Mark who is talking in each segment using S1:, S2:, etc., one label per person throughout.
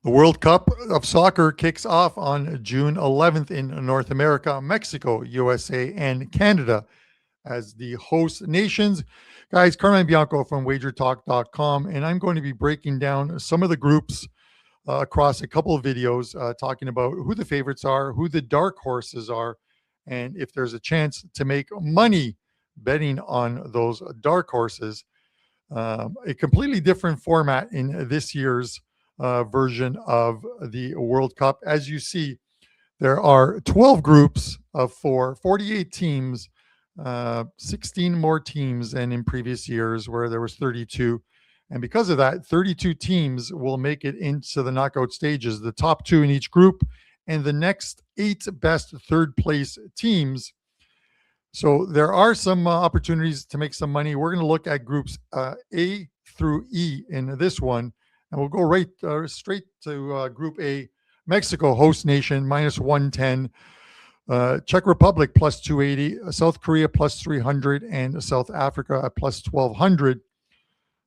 S1: The World Cup of Soccer kicks off on June 11th in North America, Mexico, USA, and Canada as the host nations. Guys, Carmine Bianco from wagertalk.com, and I'm going to be breaking down some of the groups across a couple of videos talking about who the favorites are, who the dark horses are, and if there's a chance to make money betting on those dark horses. A completely different format in this year's version of the World Cup. As you see, there are 12 groups of 48 teams, 16 more teams than in previous years where there was 32. And because of that, 32 teams will make it into the knockout stages, the top two in each group, and the next 8 best third place teams. So there are some opportunities to make some money. We're going to look at groups A through E in this one, and we'll go right straight to Group A. Mexico, host nation, minus 110. Czech Republic, plus 280. South Korea, plus 300. And South Africa, at plus 1200.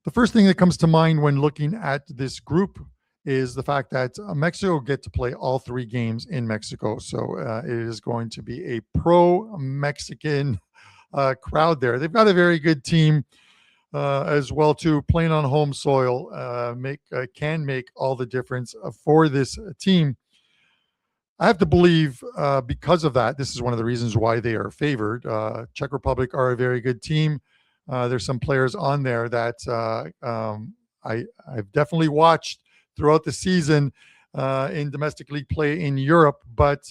S1: The first thing that comes to mind when looking at this group is the fact that Mexico get to play all 3 games in Mexico. So it is going to be a pro-Mexican crowd there. They've got a very good team as well, too. Playing on home soil can make all the difference for this team. I have to believe because of that, this is one of the reasons why they are favored. Czech Republic are a very good team. There's some players on there that I've definitely watched throughout the season in domestic league play in Europe, but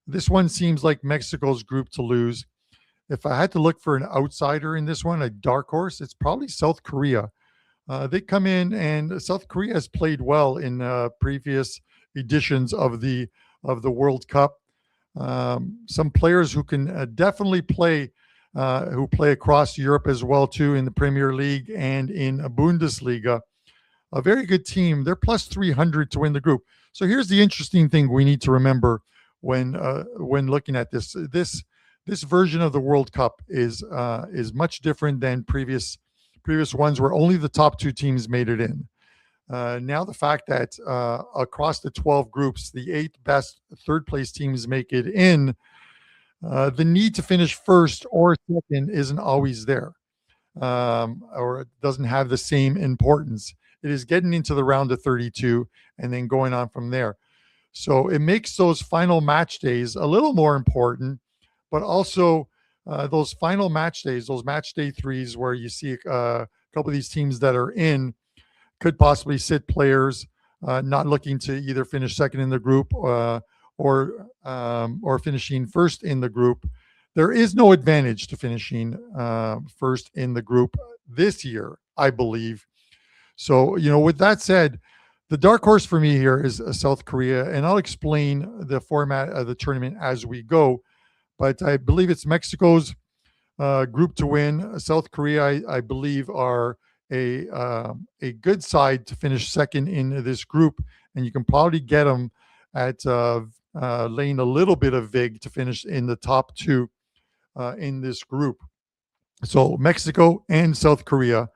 S1: this one seems like Mexico's group to lose. If I had to look for an outsider in this one, a dark horse, it's probably South Korea. They come in, and South Korea has played well in previous editions of the World Cup. Some players who can definitely play, who play across Europe as well too, in the Premier League and in Bundesliga. A very good team. They're plus 300 to win the group. So here's the interesting thing we need to remember when looking at this. This version of the World Cup is much different than previous ones where only the top 2 teams made it in. Now the fact that across the 12 groups, the 8 best third place teams make it in, the need to finish first or second isn't always there, or it doesn't have the same importance. It is getting into the round of 32 and then going on from there. So it makes those final match days a little more important, but also those final match days, those match day 3s where you see a couple of these teams that are in could possibly sit players not looking to either finish second in the group or finishing first in the group. There is no advantage to finishing first in the group this year, I believe. So, with that said, the dark horse for me here is South Korea, and I'll explain the format of the tournament as we go. But I believe it's Mexico's group to win. South Korea, I believe, are a good side to finish second in this group, and you can probably get them at laying a little bit of vig to finish in the top 2 in this group. So Mexico and South Korea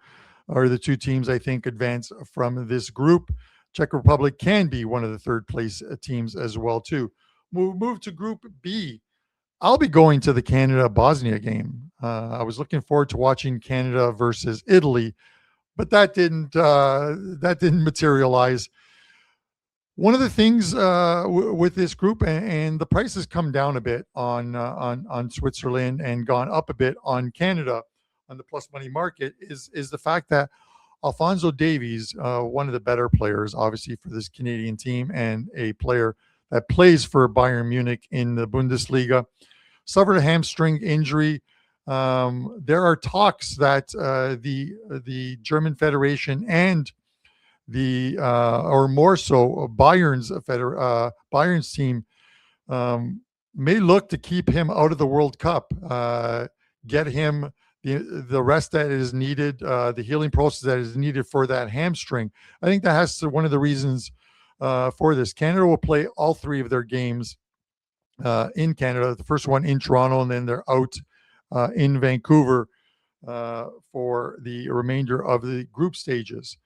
S1: are the 2 teams I think advance from this group. Czech Republic can be one of the third place teams as well too. We'll move to Group B. I'll be going to the Canada-Bosnia game. I was looking forward to watching Canada versus Italy, but that didn't materialize. One of the things with this group, and the price has come down a bit on Switzerland and gone up a bit on Canada on the plus money market, is the fact that Alphonso Davies, one of the better players, obviously, for this Canadian team, and a player that plays for Bayern Munich in the Bundesliga, suffered a hamstring injury. There are talks that the German Federation and or more so Bayern's team may look to keep him out of the World Cup, get him the rest that is needed, the healing process that is needed for that hamstring. I think that has to one of the reasons for this. Canada will play all 3 of their games in Canada. The first one in Toronto, and then they're out in Vancouver for the remainder of the group stages.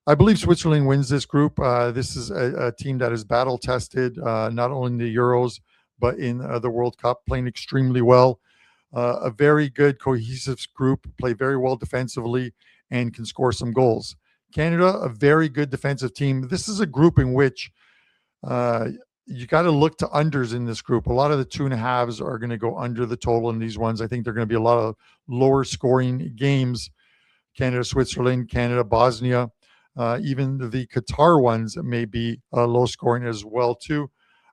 S1: I believe Switzerland wins this group. This is a team that is battle tested, not only in the Euros, but in the World Cup, playing extremely well. A very good cohesive group, play very well defensively, and can score some goals. Canada, a very good defensive team. This is a group in which uh, you got to look to unders in this group. A lot of the 2.5s are going to go under the total in these ones. I think they're going to be a lot of lower scoring games. Canada, Switzerland, Canada, Bosnia, even the Qatar ones may be low scoring as well too.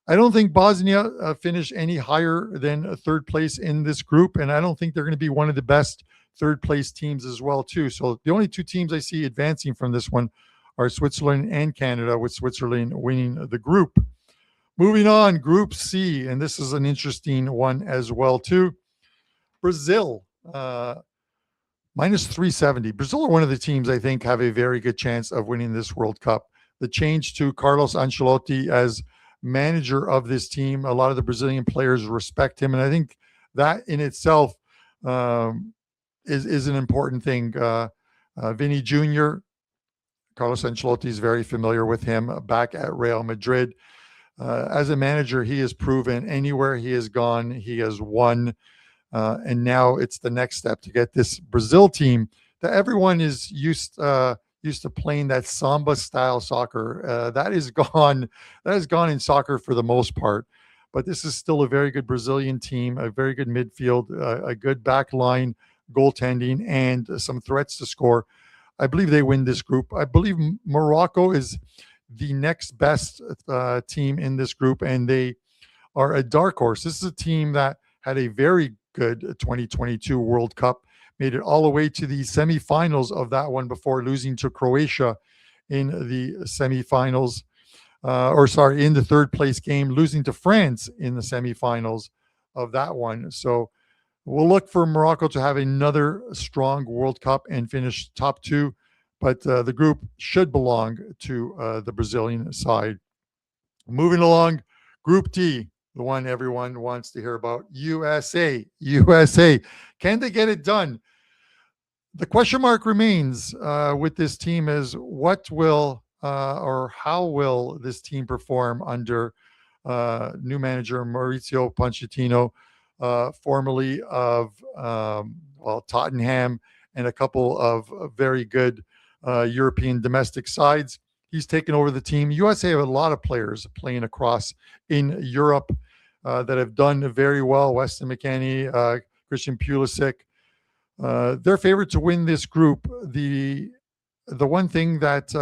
S1: I don't think Bosnia finished any higher than a third place in this group, and I don't think they're going to be one of the best third place teams as well too. So the only two teams I see advancing from this one are Switzerland and Canada, with Switzerland winning the group. Moving on, Group C, and this is an interesting one as well too. Brazil, minus 370. Brazil are one of the teams I think have a very good chance of winning this World Cup. The change to Carlos Ancelotti as manager of this team, a lot of the Brazilian players respect him, and I think that in itself is an important thing. Vinny Jr., Carlos Ancelotti is very familiar with him back at Real Madrid. As a manager, he has proven anywhere he has gone, he has won. And now it's the next step to get this Brazil team that everyone is used to playing that samba style soccer. That is gone. That is gone in soccer for the most part. But this is still a very good Brazilian team, a very good midfield, a good back line, goaltending, and some threats to score. I believe they win this group. I believe Morocco is the next best team in this group, and they are a dark horse. This is a team that had a very good 2022 World Cup, made it all the way to the semifinals of that one before losing to Croatia in the semifinals, in the third place game, losing to France in the semifinals of that one. So we'll look for Morocco to have another strong World Cup and finish top two, but the group should belong to the Brazilian side. Moving along, Group D, the one everyone wants to hear about, USA. USA. Can they get it done? The question mark remains with this team is what will or how will this team perform under new manager Mauricio Pochettino, formerly of Tottenham and a couple of very good European domestic sides. He's taken over the team. USA have a lot of players playing across in Europe that have done very well. Weston McKennie, Christian Pulisic. They're favored to win this group. The one thing that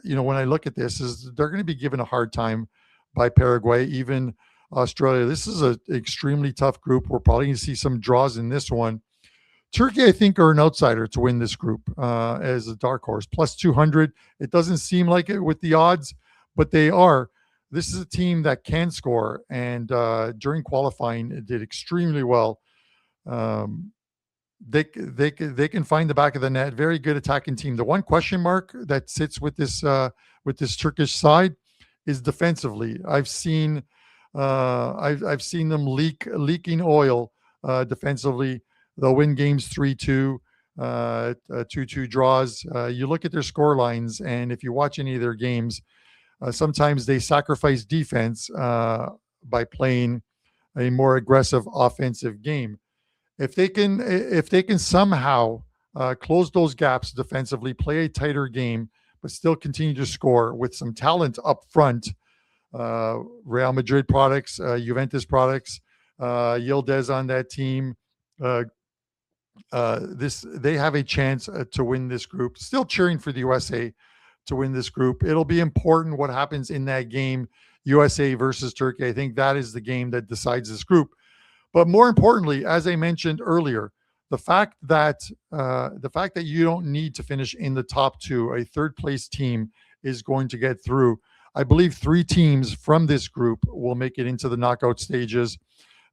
S1: when I look at this is they're going to be given a hard time by Paraguay, even Australia. This is an extremely tough group. We're probably going to see some draws in this one. Turkey, I think, are an outsider to win this group as a dark horse, plus 200. It doesn't seem like it with the odds, but they are. This is a team that can score, and during qualifying, it did extremely well. They can find the back of the net. Very good attacking team. The one question mark that sits with this Turkish side is defensively. I've seen them leaking oil defensively. They'll win games 3-2, 2-2 draws. You look at their score lines, and if you watch any of their games, sometimes they sacrifice defense by playing a more aggressive offensive game. If they can somehow close those gaps defensively, play a tighter game, but still continue to score with some talent up front, Real Madrid products, Juventus products, Yildiz on that team. They have a chance to win this group. Still cheering for the USA to win this group. It'll be important what happens in that game, USA versus Turkey. I think that is the game that decides this group. But more importantly, as I mentioned earlier, the fact that you don't need to finish in the top two, a third place team is going to get through. I believe 3 teams from this group will make it into the knockout stages,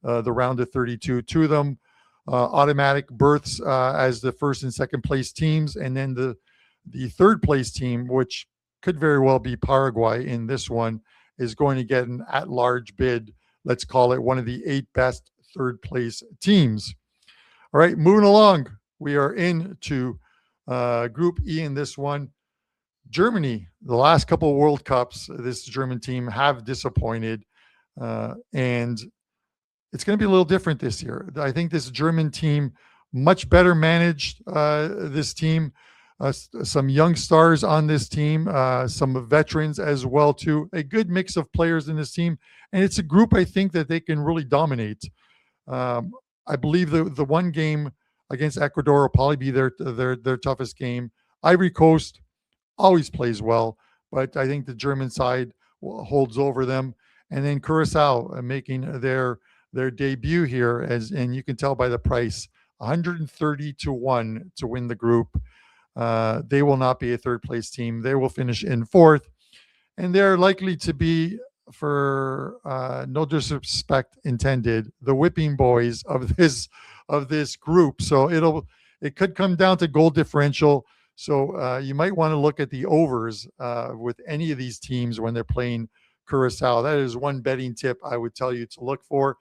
S1: the round of 32. 2 of them automatic berths as the first and second place teams, and then the third place team, which could very well be Paraguay in this one, is going to get an at-large bid. Let's call it one of the 8 best third place teams. All right, moving along, we are into Group E in this one. Germany, the last couple of World Cups, this German team have disappointed, and it's going to be a little different this year. I think this German team, much better managed, this team, some young stars on this team, some veterans as well too, a good mix of players in this team. And it's a group I think that they can really dominate. I believe the one game against Ecuador will probably be their toughest game. Ivory Coast always plays well, but I think the German side holds over them. And then Curacao making their debut here, and you can tell by the price, 130-1 to win the group. They will not be a third place team. They will finish in fourth, and they're likely to be, for no disrespect intended, the whipping boys of this group. So it could come down to goal differential. So you might want to look at the overs with any of these teams when they're playing Curacao. That is one betting tip I would tell you to look for.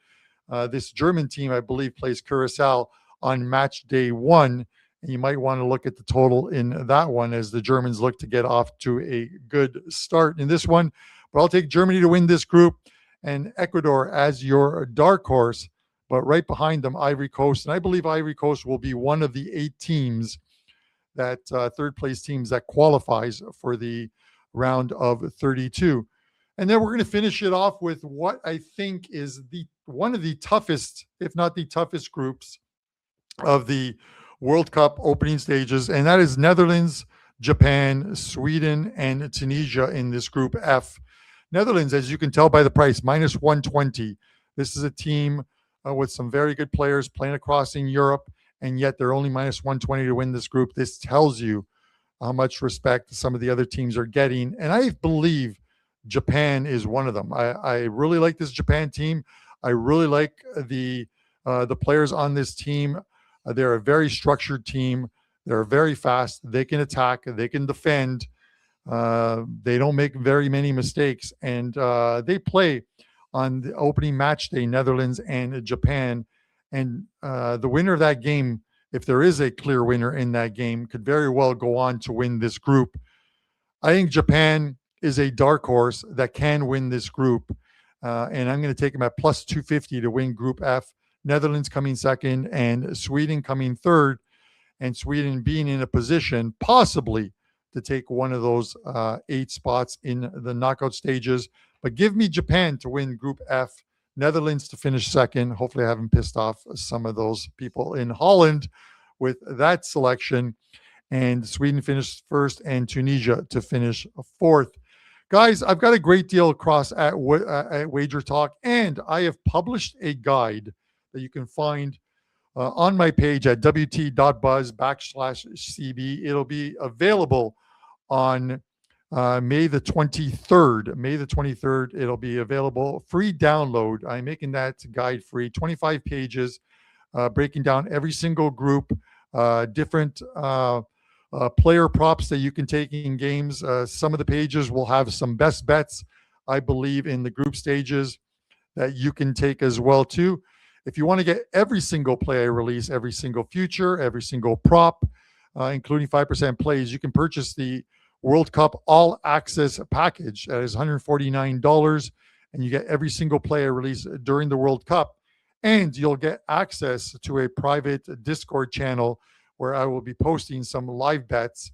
S1: This German team, I believe, plays Curacao on match day 1, and you might want to look at the total in that one as the Germans look to get off to a good start in this one. But I'll take Germany to win this group and Ecuador as your dark horse, but right behind them, Ivory Coast. And I believe Ivory Coast will be one of the 8 teams, that third place teams, that qualifies for the round of 32. And then we're going to finish it off with what I think is one of the toughest, if not the toughest groups of the World Cup opening stages, and that is Netherlands, Japan, Sweden, and Tunisia in this group F. Netherlands, as you can tell by the price, -120. This is a team with some very good players playing across in Europe, and yet they're only -120 to win this group. This tells you how much respect some of the other teams are getting, and I believe Japan is one of them. I really like this Japan team. I really like the players on this team. They're a very structured team. They're very fast. They can attack. They can defend. They don't make very many mistakes. And they play on the opening match day, Netherlands and Japan. And the winner of that game, if there is a clear winner in that game, could very well go on to win this group. I think Japan is a dark horse that can win this group. And I'm going to take them at +250 to win Group F. Netherlands coming second and Sweden coming third, and Sweden being in a position possibly to take one of those 8 spots in the knockout stages. But give me Japan to win Group F, Netherlands to finish second. Hopefully I haven't pissed off some of those people in Holland with that selection. And Sweden finished first and Tunisia to finish fourth. Guys, I've got a great deal across at Wager Talk, and I have published a guide that you can find on my page at wt.buzz/CB. It'll be available on May the 23rd. May the 23rd, it'll be available. Free download. I'm making that guide free. 25 pages, breaking down every single group, different player props that you can take in games. Some of the pages will have some best bets, I believe, in the group stages that you can take as well too. If you want to get every single play I release, every single future, every single prop, including 5% plays, you can purchase the World Cup All Access package. That is $149, and you get every single play I release during the World Cup. And you'll get access to a private Discord channel where I will be posting some live bets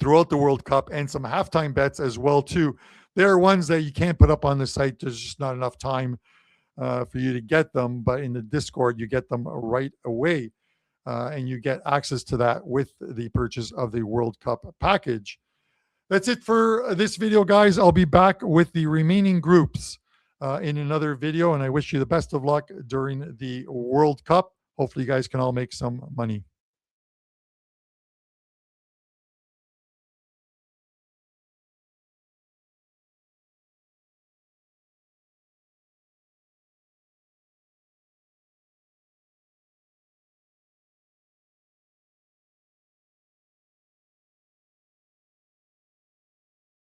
S1: throughout the World Cup and some halftime bets as well too. There are ones that you can't put up on the site. There's just not enough time for you to get them, but in the Discord, you get them right away. And you get access to that with the purchase of the World Cup package. That's it for this video, guys. I'll be back with the remaining groups in another video, and I wish you the best of luck during the World Cup. Hopefully you guys can all make some money.